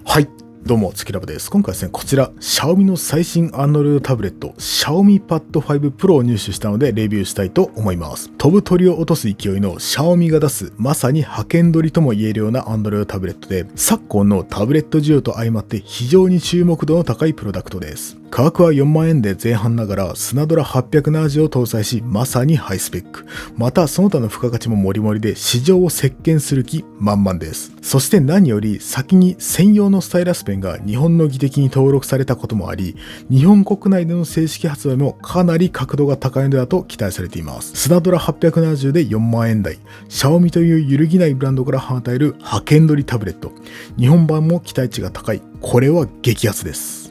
はい、どうも、月ラボです。今回はですね、こちら、Xiaomi の最新 Android タブレット、Xiaomi Pad 5 Pro を入手したので、レビューしたいと思います。飛ぶ鳥を落とす勢いの Xiaomi が出す、まさに派遣取りとも言えるような Android タブレットで、昨今のタブレット需要と相まって非常に注目度の高いプロダクトです。価格は4万円で前半ながら、スナドラ870を搭載し、まさにハイスペック。また、その他の付加価値もモリモリで、市場を席巻する気満々です。そして何より、先に専用のスタイラスペンが日本の技的に登録されたこともあり、日本国内での正式発売もかなり角度が高いのだと期待されています。スナドラ870で4万円台、Xiaomi という揺るぎないブランドから放たれる派遣取りタブレット。日本版も期待値が高い。これは激アツです。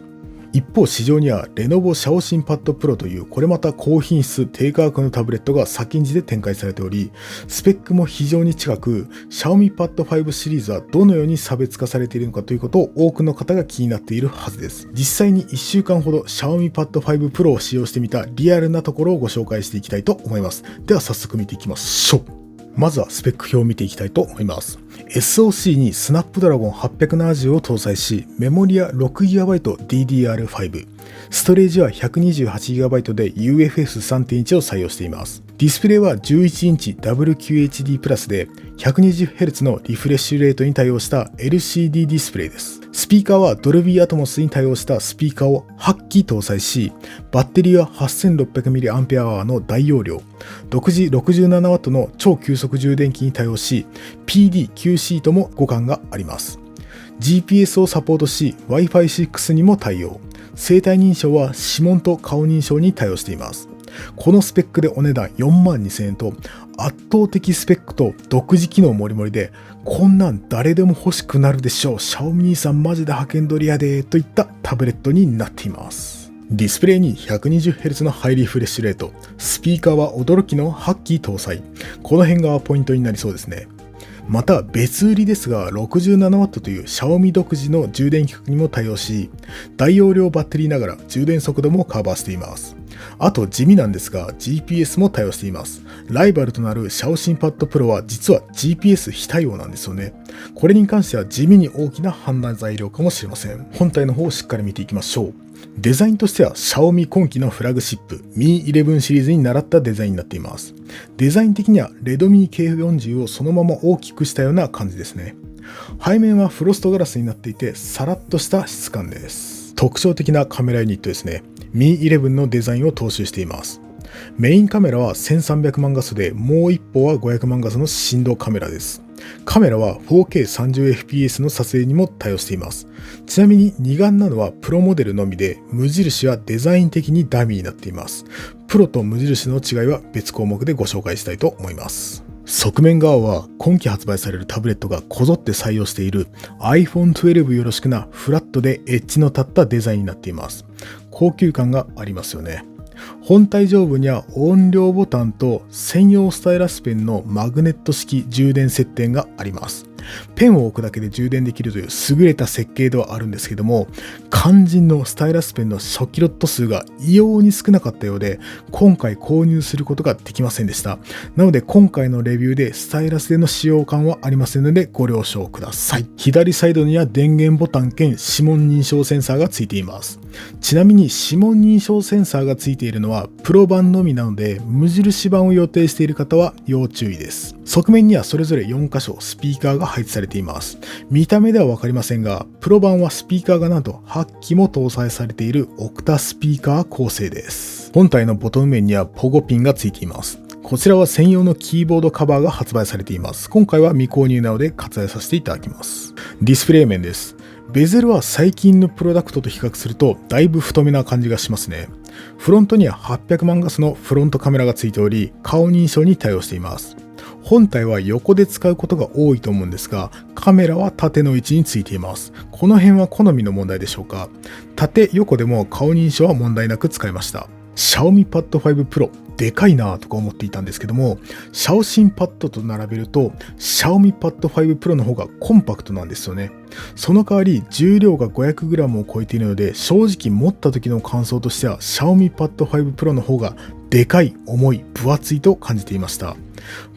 一方、市場にはレノボシャオシンパッドプロというこれまた高品質低価格のタブレットが先んじて展開されており、スペックも非常に近く、Xiaomi Pad 5シリーズはどのように差別化されているのかということを多くの方が気になっているはずです。実際に1週間ほど Xiaomi Pad 5 Pro を使用してみたリアルなところをご紹介していきたいと思います。では早速見ていきましょう。まずはスペック表を見ていきたいと思います。SoC にスナップドラゴン870を搭載し、メモリは 6GB DDR5、ストレージは 128GB で UFS3.1 を採用しています。ディスプレイは11インチ WQHD プラスで 120Hz のリフレッシュレートに対応した LCD ディスプレイです。スピーカーはドルビーアトモスに対応したスピーカーを8機搭載し、バッテリーは 8600mAh の大容量、独自 67W の超急速充電器に対応し、PD-QC とも互換があります。GPS をサポートし、Wi-Fi 6にも対応。生体認証は指紋と顔認証に対応しています。このスペックでお値段42,000円と圧倒的スペックと独自機能もりもりで、こんなん誰でも欲しくなるでしょう。Xiaomi 兄さんマジで派遣取りやでといったタブレットになっています。ディスプレイに 120Hz のハイリフレッシュレート、スピーカーは驚きの8機搭載。この辺がポイントになりそうですね。また別売りですが 67W という Xiaomi 独自の充電規格にも対応し、大容量バッテリーながら充電速度もカバーしています。あと地味なんですが GPS も対応しています。ライバルとなるシャオシンパッドプロは実は GPS 非対応なんですよね。これに関しては地味に大きな判断材料かもしれません。本体の方をしっかり見ていきましょう。デザインとしては Xiaomi 今期のフラグシップ Mi 11シリーズに倣ったデザインになっています。デザイン的には Redmi K40 をそのまま大きくしたような感じですね。背面はフロストガラスになっていてさらっとした質感です。特徴的なカメラユニットですね。Mi 11のデザインを踏襲しています。メインカメラは1300万画素で、もう一方は500万画素の振動カメラです。カメラは 4K30fps の撮影にも対応しています。ちなみに二眼なのはプロモデルのみで、無印はデザイン的にダミーになっています。プロと無印の違いは別項目でご紹介したいと思います。側面側は今期発売されるタブレットがこぞって採用している iPhone 12よろしくなフラットでエッジの立ったデザインになっています。高級感がありますよね。本体上部には音量ボタンと専用スタイラスペンのマグネット式充電接点があります。ペンを置くだけで充電できるという優れた設計ではあるんですけども、肝心のスタイラスペンの初期ロット数が異様に少なかったようで、今回購入することができませんでした。なので今回のレビューでスタイラスでの使用感はありませんのでご了承ください。左サイドには電源ボタン兼指紋認証センサーがついています。ちなみに指紋認証センサーがついているのはプロ版のみなので、無印版を予定している方は要注意です。側面にはそれぞれ4箇所スピーカーが配置されています。見た目ではわかりませんが、プロ版はスピーカーがなんと8機も搭載されているオクタスピーカー構成です。本体のボトム面にはポゴピンがついています。こちらは専用のキーボードカバーが発売されています。今回は未購入なので割愛させていただきます。ディスプレイ面です。ベゼルは最近のプロダクトと比較するとだいぶ太めな感じがしますね。フロントには800万画素のフロントカメラがついており、顔認証に対応しています。本体は横で使うことが多いと思うんですが、カメラは縦の位置についています。この辺は好みの問題でしょうか。縦横でも顔認証は問題なく使えました。Xiaomi Pad 5 Proでかいなとか思っていたんですけども、シャオシンパッドと並べると Xiaomi Pad 5 Pro の方がコンパクトなんですよね。その代わり重量が 500g を超えているので、正直持った時の感想としては Xiaomi Pad 5 Pro の方がでかい、重い、分厚いと感じていました。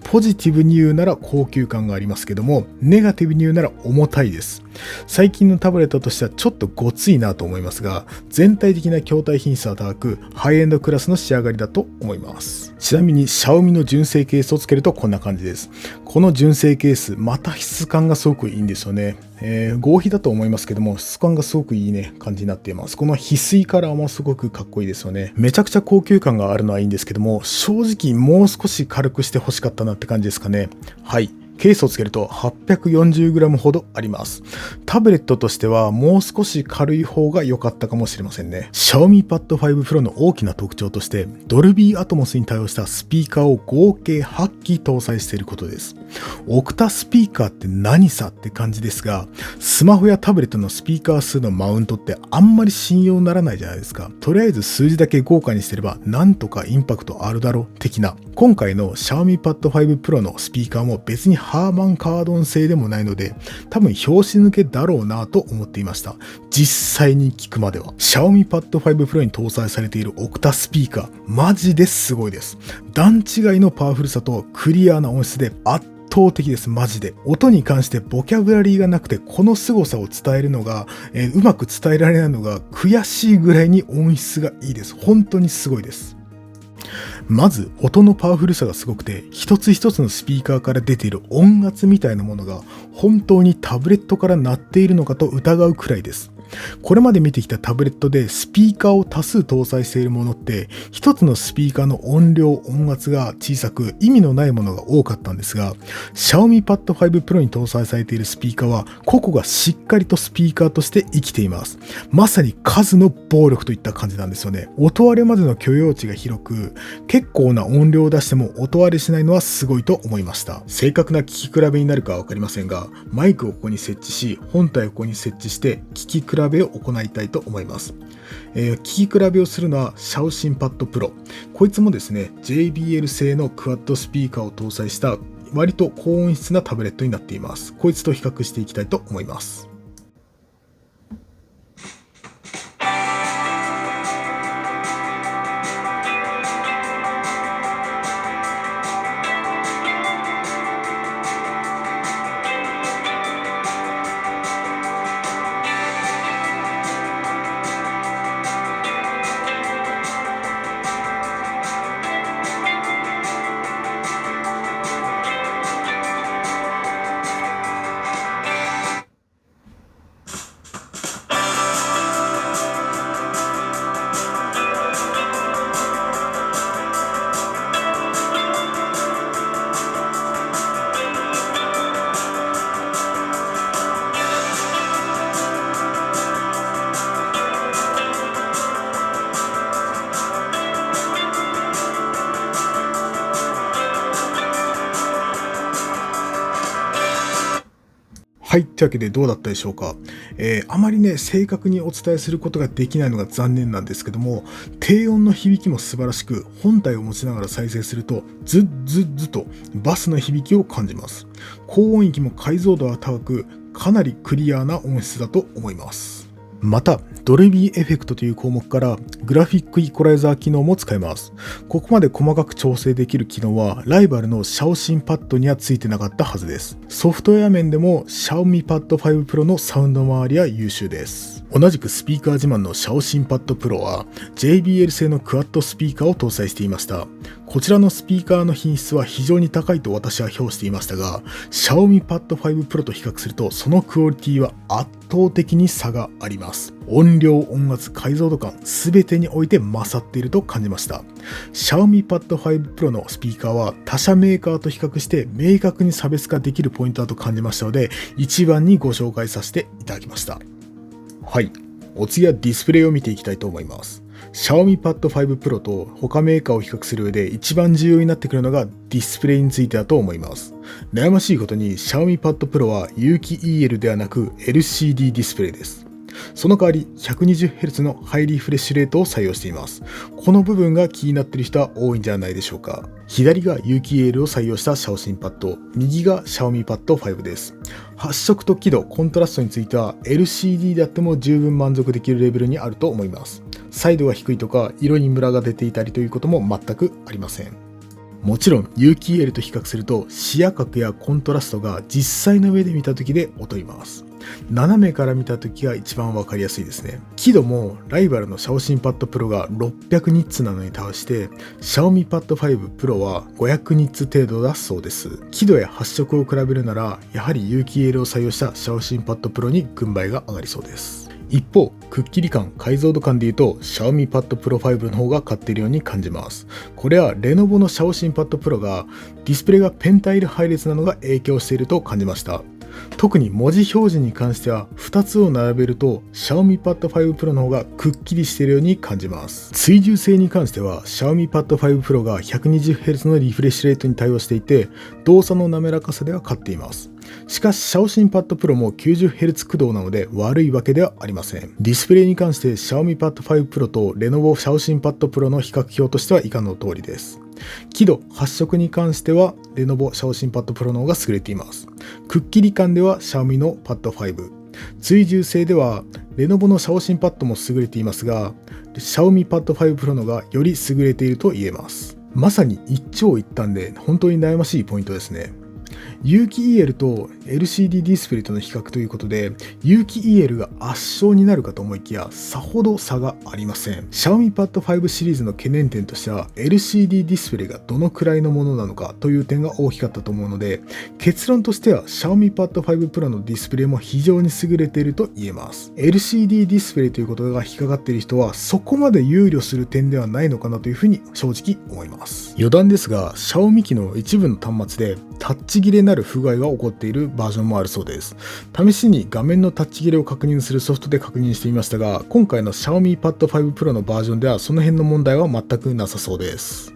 ポジティブに言うなら高級感がありますけども、ネガティブに言うなら重たいです。最近のタブレットとしてはちょっとごついなと思いますが、全体的な筐体品質は高く、ハイエンドクラスの仕上がりだと思います。ちなみに、シャオミの純正ケースをつけるとこんな感じです。この純正ケース、また質感がすごくいいんですよね。合皮だと思いますけども、質感がすごくいいね、感じになっています。この翡翠カラーもすごくかっこいいですよね。めちゃくちゃ高級感があるのはいいんですけども、正直もう少し軽くして欲しかったなって感じですかね。はい。ケースをつけると 840g ほどあります。タブレットとしてはもう少し軽い方が良かったかもしれませんね。Xiaomi Pad 5 Pro の大きな特徴として、ドルビーアトモスに対応したスピーカーを合計8機搭載していることです。オクタスピーカーって何さって感じですが、スマホやタブレットのスピーカー数のマウントってあんまり信用ならないじゃないですか。とりあえず数字だけ豪華にしてればなんとかインパクトあるだろ的な。今回の Xiaomi Pad 5 Pro のスピーカーも別にハーマンカードン製でもないので、多分拍子抜けだろうなと思っていました。実際に聞くまでは。Xiaomi Pad 5 Pro に搭載されているオクタスピーカー、マジですごいです。段違いのパワフルさとクリアな音質で圧倒的です。マジで。音に関してボキャブラリーがなくて、この凄さを伝えるのが、うまく伝えられないのが悔しいぐらいに音質がいいです。本当にすごいです。まず音のパワフルさがすごくて、一つ一つのスピーカーから出ている音圧みたいなものが本当にタブレットから鳴っているのかと疑うくらいです。これまで見てきたタブレットでスピーカーを多数搭載しているものって、一つのスピーカーの音量、音圧が小さく意味のないものが多かったんですが、Xiaomi Pad 5 Pro に搭載されているスピーカーは個々がしっかりとスピーカーとして生きています。まさに数の暴力といった感じなんですよね。音割れまでの許容値が広く、結構な音量を出しても音割れしないのはすごいと思いました。正確な聞き比べになるかはわかりませんが、マイクをここに設置し、本体をここに設置して聞き比べを行いたいと思います。聞き比べをするのはシャオシンパッドプロ。こいつもですね、JBL 製のクワッドスピーカーを搭載した割と高音質なタブレットになっています。こいつと比較していきたいと思います。はい。というわけでどうだったでしょうか。あまりね、正確にお伝えすることができないのが残念なんですけども、低音の響きも素晴らしく、本体を持ちながら再生すると、ズッズッズとバスの響きを感じます。高音域も解像度は高く、かなりクリアな音質だと思います。また、ドルビーエフェクトという項目からグラフィックイコライザー機能も使えます。ここまで細かく調整できる機能はライバルのシャオシンパッドにはついてなかったはずです。ソフトウェア面でも Xiaomi Pad 5 Pro のサウンド周りは優秀です。同じくスピーカー自慢のシャオシンパッド Pro は JBL 製のクワッドスピーカーを搭載していました。こちらのスピーカーの品質は非常に高いと私は評していましたが、Xiaomi Pad 5 Pro と比較するとそのクオリティは圧倒的に差があります。音量、音圧、解像度感、すべてにおいて勝っていると感じました。Xiaomi Pad 5 Pro のスピーカーは他社メーカーと比較して明確に差別化できるポイントだと感じましたので、一番にご紹介させていただきました。はい。お次はディスプレイを見ていきたいと思います。Xiaomi Pad 5 Pro と他メーカーを比較する上で一番重要になってくるのがディスプレイについてだと思います。悩ましいことに Xiaomi Pad Pro は有機 EL ではなく LCD ディスプレイです。その代わり 120Hz のハイリフレッシュレートを採用しています。この部分が気になっている人は多いんじゃないでしょうか。左が有機 EL を採用したシャオシンパッド、右が Xiaomi Pad 5です。発色と輝度、コントラストについては LCD であっても十分満足できるレベルにあると思います。彩度が低いとか色にムラが出ていたりということも全くありません。もちろん有機 EL と比較すると視野角やコントラストが実際の上で見た時で劣ります。斜めから見た時が一番わかりやすいですね。輝度もライバルのシャオシンパッドプロが600ニッツなのに対してシャオミパッド5 Pro は500ニッツ程度だそうです。輝度や発色を比べるならやはり有機 EL を採用したシャオシンパッドプロに軍配が上がりそうです。一方、くっきり感、解像度感で言うと、Xiaomi Pad Pro 5の方が勝っているように感じます。これはレノボのシャオシンパッド Pro がディスプレイがペンタイル配列なのが影響していると感じました。特に文字表示に関しては2つを並べると Xiaomi Pad 5 Pro の方がくっきりしているように感じます。追従性に関しては Xiaomi Pad 5 Pro が 120Hz のリフレッシュレートに対応していて動作の滑らかさでは勝っています。しかしシャオシンパッド Pro も 90Hz 駆動なので悪いわけではありません。ディスプレイに関して Xiaomi Pad 5 Pro とレノボシャオシンパッド Pro の比較表としては以下の通りです。輝度、発色に関してはレノボシャオシンパッド Pro の方が優れています。くっきり感では Xiaomi の Pad 5、追従性ではレノボのシャオシンパッドも優れていますが Xiaomi Pad 5 Pro のがより優れていると言えます。まさに一長一短で本当に悩ましいポイントですね。有機 EL と LCD ディスプレイとの比較ということで有機 EL が圧勝になるかと思いきやさほど差がありません。 Xiaomi Pad 5シリーズの懸念点としては LCD ディスプレイがどのくらいのものなのかという点が大きかったと思うので結論としては Xiaomi Pad 5 Pro のディスプレイも非常に優れていると言えます。 LCD ディスプレイということが引っかかっている人はそこまで憂慮する点ではないのかなというふうに正直思います。余談ですが Xiaomi 機の一部の端末でタッチ切れなる不具合が起こっているバージョンもあるそうです。試しに画面のタッチ切れを確認するソフトで確認してみましたが今回の Xiaomi Pad 5 Pro のバージョンではその辺の問題は全くなさそうです。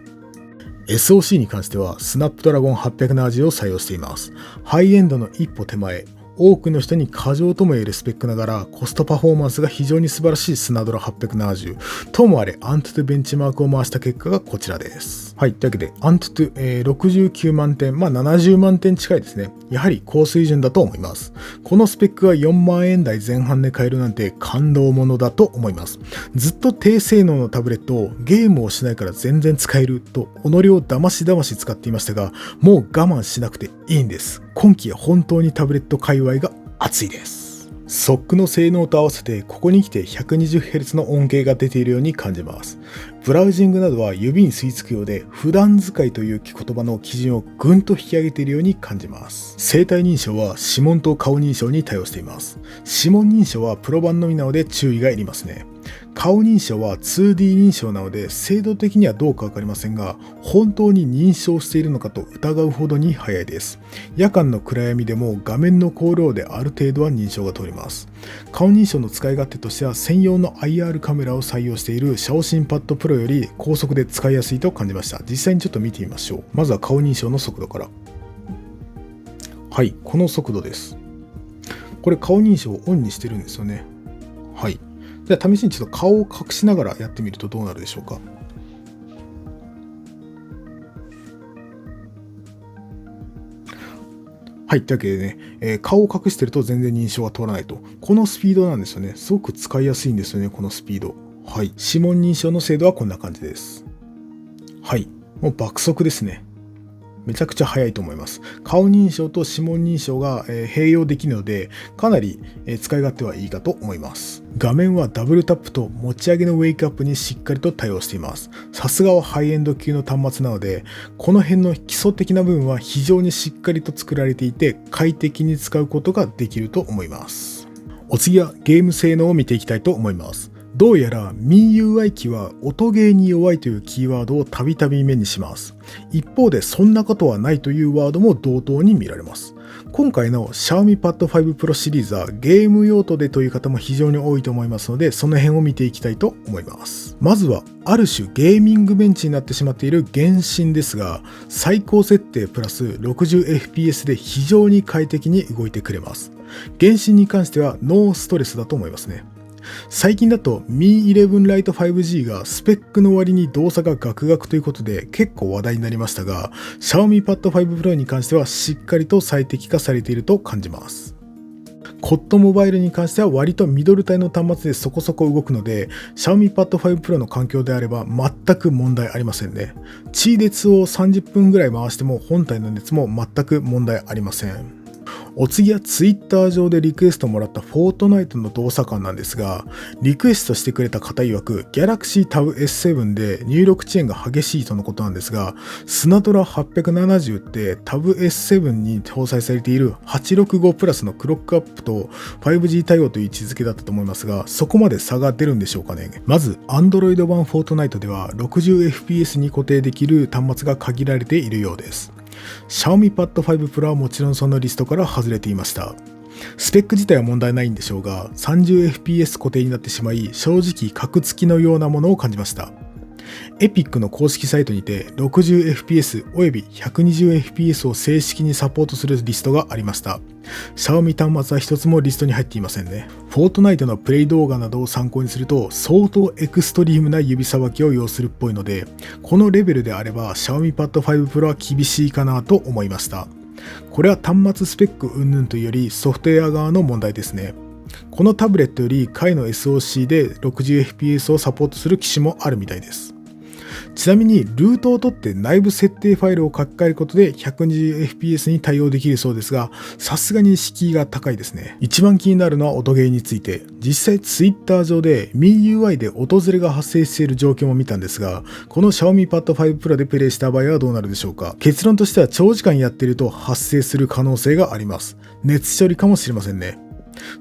SoC に関してはスナップドラゴン870を採用しています。ハイエンドの一歩手前、多くの人に過剰とも言えるスペックながらコストパフォーマンスが非常に素晴らしいスナドラ870ともあれアントゥトゥベンチマークを回した結果がこちらです。はい、というわけでアントゥトゥ、69万点、70万点近いですね。やはり高水準だと思います。このスペックが4万円台前半で買えるなんて感動ものだと思います。ずっと低性能のタブレットをゲームをしないから全然使えると己を騙し騙し使っていましたがもう我慢しなくていいんです。今期は本当にタブレット界隈が熱いです。SOC の性能と合わせてここに来て 120Hz の恩恵が出ているように感じます。ブラウジングなどは指に吸い付くようで普段使いという言葉の基準をぐんと引き上げているように感じます。生体認証は指紋と顔認証に対応しています。指紋認証はプロ版のみなので注意がいりますね。顔認証は 2D 認証なので精度的にはどうか分かりませんが本当に認証しているのかと疑うほどに早いです。夜間の暗闇でも画面の光量である程度は認証が通ります。顔認証の使い勝手としては専用の IR カメラを採用しているシャオシンパッドプロより高速で使いやすいと感じました。実際にちょっと見てみましょう。まずは顔認証の速度から。はい、この速度です。これ顔認証をオンにしてるんですよね。はい。じゃあ試しにちょっと顔を隠しながらやってみるとどうなるでしょうか。はい、というわけでね、顔を隠してると全然認証が通らないと。このスピードなんですよね。すごく使いやすいんですよね、このスピード。はい。指紋認証の精度はこんな感じです。はい。もう爆速ですね。めちゃくちゃ速いと思います。顔認証と指紋認証が併用できるので、かなり使い勝手はいいかと思います。画面はダブルタップと持ち上げのウェイクアップにしっかりと対応しています。さすがはハイエンド級の端末なので、この辺の基礎的な部分は非常にしっかりと作られていて、快適に使うことができると思います。お次はゲーム性能を見ていきたいと思います。どうやら MIUI 機は音ゲーに弱いというキーワードをたびたび目にします。一方でそんなことはないというワードも同等に見られます。今回の Xiaomi Pad 5 Pro シリーズはゲーム用途でという方も非常に多いと思いますのでその辺を見ていきたいと思います。まずはある種ゲーミングベンチになってしまっている原神ですが最高設定プラス 60fps で非常に快適に動いてくれます。原神に関してはノーストレスだと思いますね。最近だと Mi 11 Lite 5G がスペックの割に動作がガクガクということで結構話題になりましたが Xiaomi Pad 5 Pro に関してはしっかりと最適化されていると感じます。コットモバイルに関しては割とミドル帯の端末でそこそこ動くので、Xiaomi Pad 5 Pro の環境であれば全く問題ありませんね。Qi熱を30分ぐらい回しても本体の熱も全く問題ありません。お次は Twitter 上でリクエストもらったフォートナイトの動作感なんですが、リクエストしてくれた方曰く Galaxy Tab S7 で入力遅延が激しいとのことなんですが、スナドラ870って Tab S7 に搭載されている865プラスのクロックアップと 5G 対応という位置づけだったと思いますが、そこまで差が出るんでしょうかね。まず Android 版フォートナイトでは 60fps に固定できる端末が限られているようです。Xiaomi Pad 5 Pro はもちろんそのリストから外れていました。スペック自体は問題ないんでしょうが、30fps 固定になってしまい、正直カクつきのようなものを感じました。エピックの公式サイトにて 60fps および 120fps を正式にサポートするリストがありました。Xiaomi 端末は一つもリストに入っていませんね。フォートナイトのプレイ動画などを参考にすると相当エクストリームな指さばきを要するっぽいので、このレベルであれば Xiaomi Pad 5 Pro は厳しいかなと思いました。これは端末スペック云々というよりソフトウェア側の問題ですね。このタブレットより下位の SoC で 60fps をサポートする機種もあるみたいです。ちなみにルートを取って内部設定ファイルを書き換えることで 120fps に対応できるそうですが、さすがに敷居が高いですね。一番気になるのは音ゲーについて、実際 Twitter 上で MIUI で音ずれが発生している状況も見たんですが、この Xiaomi Pad 5 Pro でプレイした場合はどうなるでしょうか。結論としては長時間やっていると発生する可能性があります。熱処理かもしれませんね。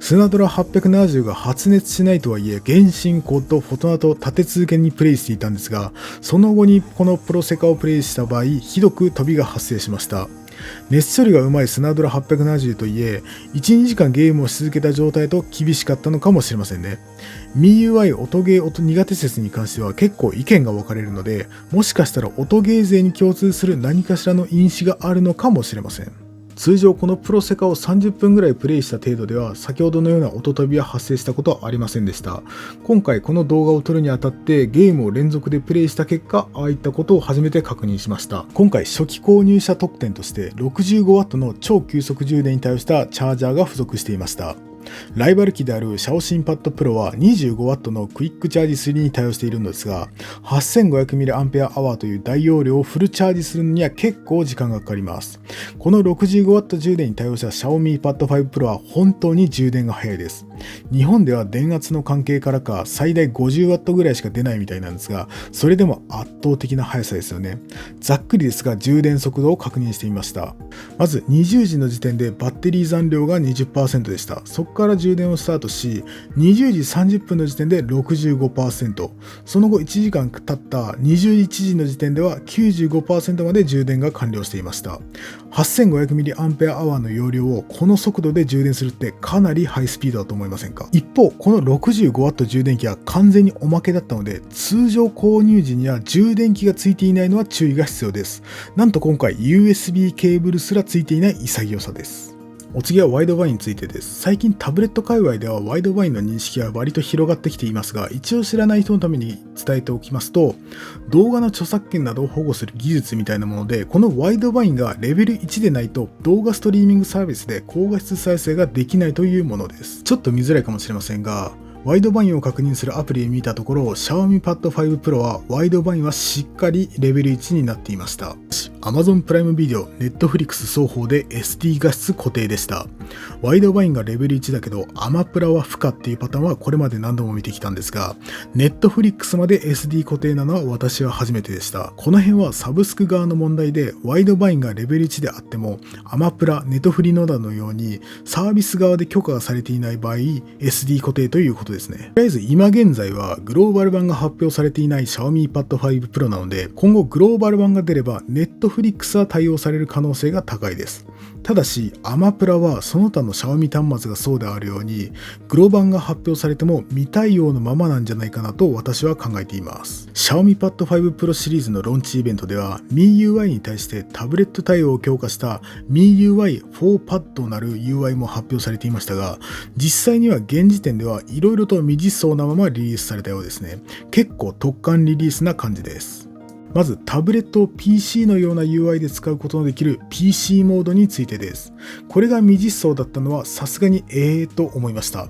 スナドラ870が発熱しないとはいえ、原神コッドフォトナと立て続けにプレイしていたんですが、その後にこのプロセカをプレイした場合、ひどく飛びが発生しました。熱処理がうまいスナドラ870といえ、1、2時間ゲームをし続けた状態と厳しかったのかもしれませんね。MIUI 音ゲー音苦手説に関しては結構意見が分かれるので、もしかしたら音ゲー勢に共通する何かしらの因子があるのかもしれません。通常このプロセカを30分ぐらいプレイした程度では先ほどのような音飛びは発生したことはありませんでした。今回この動画を撮るにあたってゲームを連続でプレイした結果、ああいったことを初めて確認しました。今回初期購入者特典として 65W の超急速充電に対応したチャージャーが付属していました。ライバル機であるシャオシンパッドプロは 25W のクイックチャージ3に対応しているのですが、8500mAh という大容量をフルチャージするのには結構時間がかかります。この 65W 充電に対応した Xiaomi Pad 5 Pro は本当に充電が早いです。日本では電圧の関係からか最大 50W ぐらいしか出ないみたいなんですが、それでも圧倒的な速さですよね。ざっくりですが充電速度を確認してみました。まず20時の時点でバッテリー残量が 20% でした。そこから充電をスタートし、20時30分の時点で 65%、その後1時間経った21時の時点では 95% まで充電が完了していました。8500mAh の容量をこの速度で充電するってかなりハイスピードだと思いませんか。一方、この 65W 充電器は完全におまけだったので、通常購入時には充電器がついていないのは注意が必要です。なんと今回 USB ケーブルすらついていない潔さです。お次はワイドバインについてです。最近タブレット界隈ではワイドバインの認識は割と広がってきていますが、一応知らない人のために伝えておきますと、動画の著作権などを保護する技術みたいなもので、このワイドバインがレベル1でないと動画ストリーミングサービスで高画質再生ができないというものです。ちょっと見づらいかもしれませんが、ワイドバインを確認するアプリを見たところ、Xiaomi Pad 5 Pro はワイドバインはしっかりレベル1になっていました。Amazon プライムビデオ、Netflix 双方で SD 画質固定でした。ワイドバインがレベル1だけど、アマプラは不可っていうパターンはこれまで何度も見てきたんですが、Netflix まで SD 固定なのは私は初めてでした。この辺はサブスク側の問題で、ワイドバインがレベル1であっても、アマプラ、ネトフリノダのようにサービス側で許可がされていない場合、SD 固定ということですね。とりあえず今現在はグローバル版が発表されていない Xiaomi Pad 5 Pro なので、今後グローバル版が出れば Netflix は対応される可能性が高いです。ただし、アマプラはその他の Xiaomi 端末がそうであるように、グロ版が発表されても未対応のままなんじゃないかなと私は考えています。Xiaomi Pad 5 Pro シリーズのローンチイベントでは、MIUI に対してタブレット対応を強化した MIUI 4Pad なる UI も発表されていましたが、実際には現時点では色々と未実装なままリリースされたようですね。結構突貫リリースな感じです。まずタブレットを PC のような UI で使うことのできる PC モードについてです。これが未実装だったのはさすがにと思いました。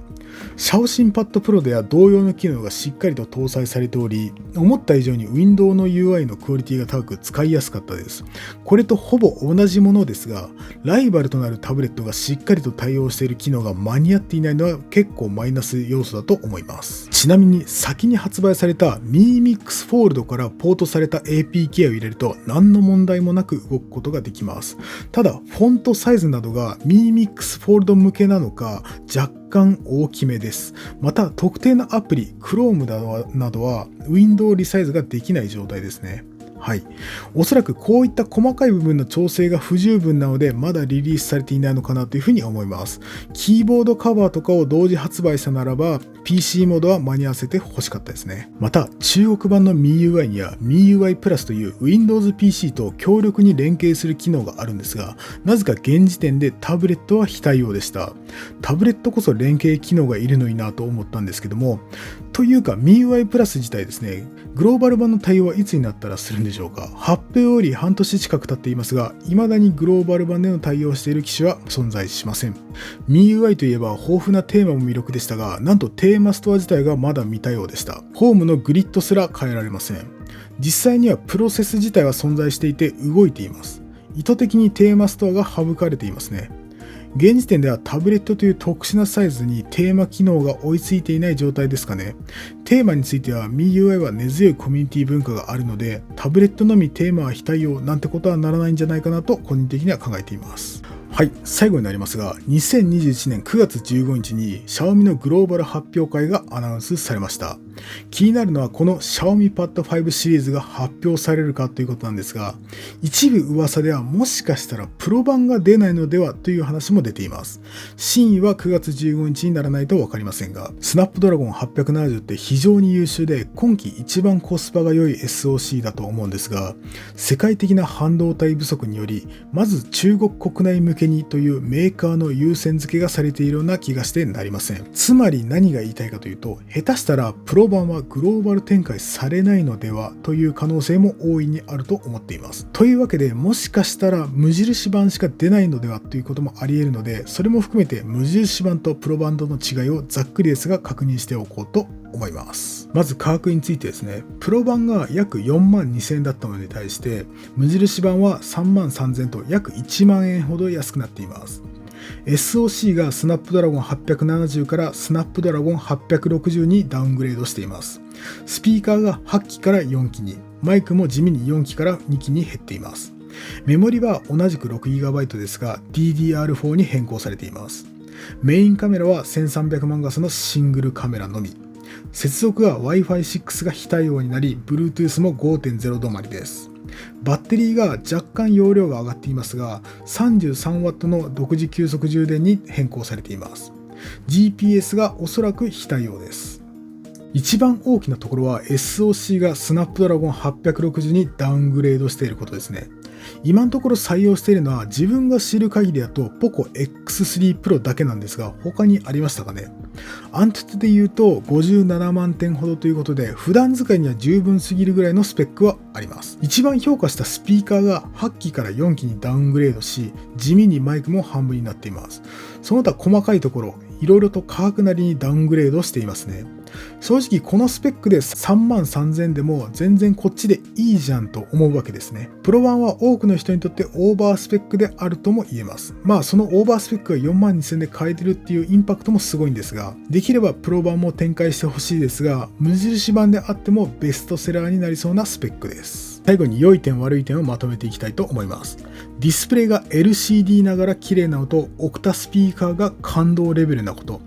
シャオシンパッドプロでは同様の機能がしっかりと搭載されており、思った以上に Windows の UI のクオリティが高く使いやすかったです。これとほぼ同じものですが、ライバルとなるタブレットがしっかりと対応している機能が間に合っていないのは結構マイナス要素だと思います。ちなみに先に発売された Mi Mix Fold からポートされた APK を入れると何の問題もなく動くことができます。ただ、フォントサイズなどが Mi Mix Fold 向けなのか若干大きめです。また、特定のアプリ、Chrome などは Windows リサイズができない状態ですね。はい。おそらくこういった細かい部分の調整が不十分なので、まだリリースされていないのかなというふうに思います。キーボードカバーとかを同時発売したならば、PC モードは間に合わせて欲しかったですね。また、中国版の MIUI には MIUI プラスという Windows PC と強力に連携する機能があるんですが、なぜか現時点でタブレットは非対応でした。タブレットこそ連携機能がいるのになと思ったんですけども、というか MIUI プラス自体ですね、グローバル版の対応はいつになったらするんでしょうか。発表より半年近く経っていますが、未だにグローバル版での対応している機種は存在しません。MIUI といえば豊富なテーマも魅力でしたが、なんとテーマストア自体がまだ未対応でした。ホームのグリッドすら変えられません。実際にはプロセス自体は存在していて動いています。意図的にテーマストアが省かれていますね。現時点ではタブレットという特殊なサイズにテーマ機能が追いついていない状態ですかね。テーマについては MIUI は根強いコミュニティ文化があるので、タブレットのみテーマは非対応なんてことはならないんじゃないかなと個人的には考えています。はい、最後になりますが、2021年9月15日に Xiaomi のグローバル発表会がアナウンスされました。気になるのはこの Xiaomi Pad 5シリーズが発表されるかということなんですが、一部噂ではもしかしたらプロ版が出ないのではという話も出ています。真意は9月15日にならないと分かりませんが、スナップドラゴン870って非常に優秀で今季一番コスパが良い SoC だと思うんですが、世界的な半導体不足により、まず中国国内向けにというメーカーの優先付けがされているような気がしてなりません。つまり何が言いたいかというと、下手したらプロ版はグローバル展開されないのではという可能性も大いにあると思っています。というわけで、もしかしたら無印版しか出ないのではということもあり得るので、それも含めて無印版とプロ版との違いをざっくりですが確認しておこうと思います。まず価格についてですね、プロ版が約4万2000円だったのに対して、無印版は3万3000円と約1万円ほど安くなっています。SoC がスナップドラゴン870からスナップドラゴン860にダウングレードしています。スピーカーが8機から4機に、マイクも地味に4機から2機に減っています。メモリは同じく 6GB ですが DDR4 に変更されています。メインカメラは1300万画素のシングルカメラのみ。接続は Wi-Fi 6が非対応になり、Bluetooth も 5.0 止まりです。バッテリーが若干容量が上がっていますが、33W の独自急速充電に変更されています。GPS がおそらく非対応です。一番大きなところは SoC がスナップドラゴン860にダウングレードしていることですね。今のところ採用しているのは自分が知る限りだと POCO X3 Pro だけなんですが、他にありましたかね。アントゥトで言うと57万点ほどということで、普段使いには十分すぎるぐらいのスペックはあります。一番評価したスピーカーが8機から4機にダウングレードし、地味にマイクも半分になっています。その他細かいところ、いろいろと価格なりにダウングレードしていますね。正直このスペックで3万3000でも全然こっちでいいじゃんと思うわけですね。プロ版は多くの人にとってオーバースペックであるとも言えます。まあそのオーバースペックが4万2000で買えてるっていうインパクトもすごいんですが、できればプロ版も展開してほしいですが、無印版であってもベストセラーになりそうなスペックです。最後に良い点悪い点をまとめていきたいと思います。ディスプレイが LCD ながら綺麗なのと、オクタスピーカーが感動レベルなこと。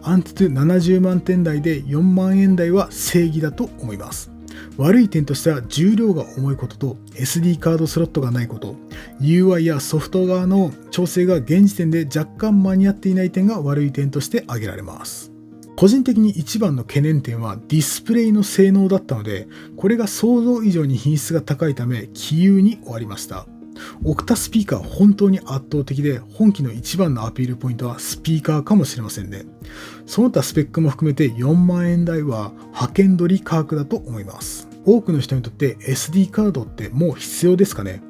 アントゥ70万点台で4万円台は正義だと思います。悪い点としては重量が重いことと SD カードスロットがないこと、UI やソフト側の調整が現時点で若干間に合っていない点が悪い点として挙げられます。個人的に一番の懸念点はディスプレイの性能だったので、これが想像以上に品質が高いため杞憂に終わりました。オクタスピーカーは本当に圧倒的で、本機の一番のアピールポイントはスピーカーかもしれませんね。その他スペックも含めて4万円台は派遣取り価格だと思います。多くの人にとって SD カードってもう必要ですかね。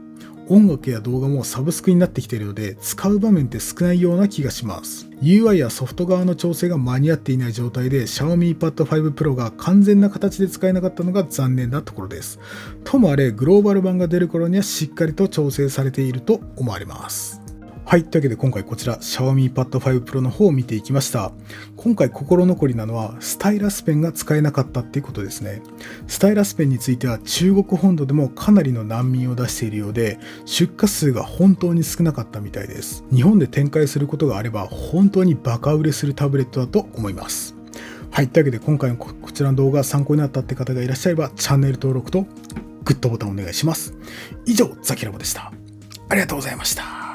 音楽や動画もサブスクになってきているので使う場面って少ないような気がします。UI やソフト側の調整が間に合っていない状態で Xiaomi Pad 5 Pro が完全な形で使えなかったのが残念なところです。ともあれグローバル版が出る頃にはしっかりと調整されていると思われます。はい。というわけで今回こちら Xiaomi Pad 5 Pro の方を見ていきました。今回心残りなのはスタイラスペンが使えなかったっていうことですね。スタイラスペンについては中国本土でもかなりの難民を出しているようで、出荷数が本当に少なかったみたいです。日本で展開することがあれば本当にバカ売れするタブレットだと思います。はい。というわけで今回のこちらの動画が参考になったって方がいらっしゃればチャンネル登録とグッドボタンお願いします。以上、ザキラボでした。ありがとうございました。